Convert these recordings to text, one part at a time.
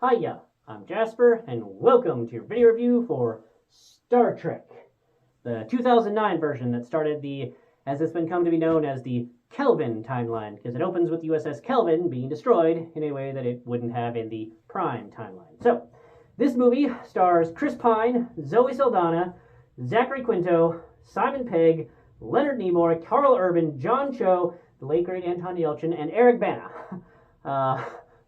Hiya, I'm Jasper, and welcome to your video review for Star Trek, the 2009 version that started as it's been come to be known as the Kelvin timeline, because it opens with the USS Kelvin being destroyed in a way that it wouldn't have in the Prime timeline. So, this movie stars Chris Pine, Zoe Saldana, Zachary Quinto, Simon Pegg, Leonard Nimoy, Karl Urban, John Cho, the late great Anton Yelchin, and Eric Bana.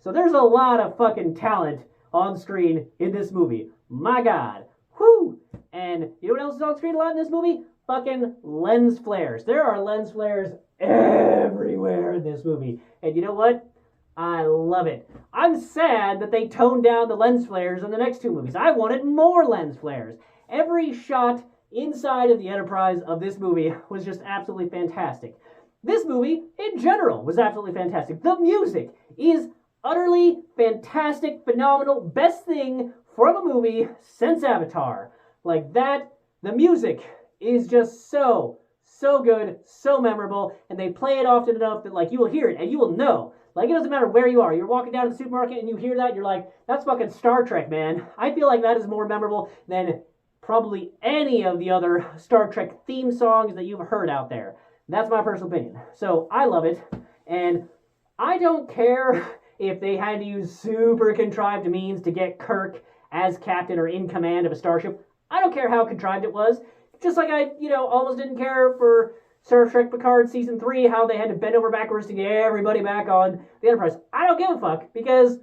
So there's a lot of fucking talent on screen in this movie. My God. Whoo! And you know what else is on screen a lot in this movie? Fucking lens flares. There are lens flares everywhere in this movie. And you know what? I love it. I'm sad that they toned down the lens flares in the next two movies. I wanted more lens flares. Every shot inside of the Enterprise of this movie was just absolutely fantastic. This movie, in general, was absolutely fantastic. The music is utterly fantastic, phenomenal, best thing from a movie since Avatar. Like that, the music is just so good, so memorable, and they play it often enough that like you will hear it and you will know. Like it doesn't matter where you are. You're walking down to the supermarket and you hear that, and you're like, that's fucking Star Trek, man. I feel like that is more memorable than probably any of the other Star Trek theme songs that you've heard out there. That's my personal opinion. So I love it, and I don't care if they had to use super contrived means to get Kirk as captain or in command of a starship. I don't care how contrived it was. Just like I, almost didn't care for Star Trek Picard Season 3, how they had to bend over backwards to get everybody back on the Enterprise. I don't give a fuck, because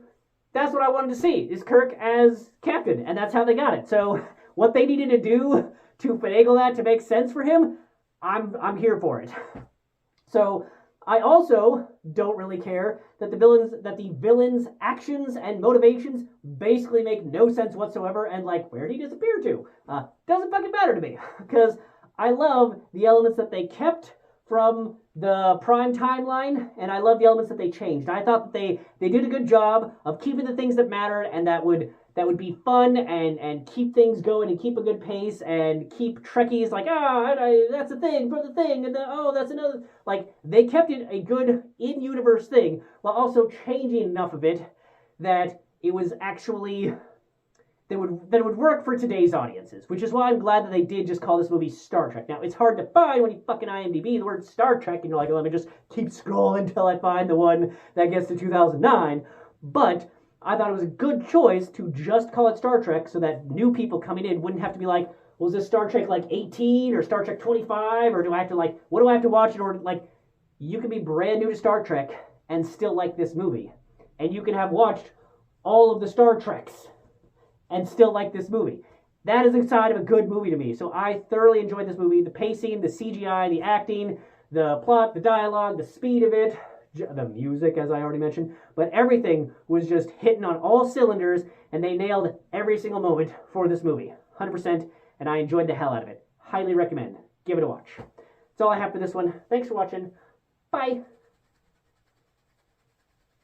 that's what I wanted to see, is Kirk as captain, and that's how they got it. So what they needed to do to finagle that to make sense for him, I'm here for it. So I also don't really care that the villains' actions and motivations basically make no sense whatsoever, and like, where did he disappear to? Doesn't fucking matter to me, because I love the elements that they kept from the Prime timeline, and I love the elements that they changed. I thought that they did a good job of keeping the things that mattered and that would be fun and keep things going and keep a good pace and keep Trekkies like, that's a thing for the thing, and that's another. Like, they kept it a good in-universe thing while also changing enough of it that it was actually that would work for today's audiences, which is why I'm glad that they did just call this movie Star Trek. Now, it's hard to find when you fucking IMDb the word Star Trek, and you're like, let me just keep scrolling until I find the one that gets to 2009, but I thought it was a good choice to just call it Star Trek so that new people coming in wouldn't have to be like, well, is this Star Trek like 18 or Star Trek 25, or do I have to what do I have to watch in order you can be brand new to Star Trek and still like this movie. And you can have watched all of the Star Treks and still like this movie. That is a sign of a good movie to me. So I thoroughly enjoyed this movie. The pacing, the CGI, the acting, the plot, the dialogue, the speed of it, the music, as I already mentioned, but everything was just hitting on all cylinders, and they nailed every single moment for this movie. 100%, and I enjoyed the hell out of it. Highly recommend. Give it a watch. That's all I have for this one. Thanks for watching. Bye.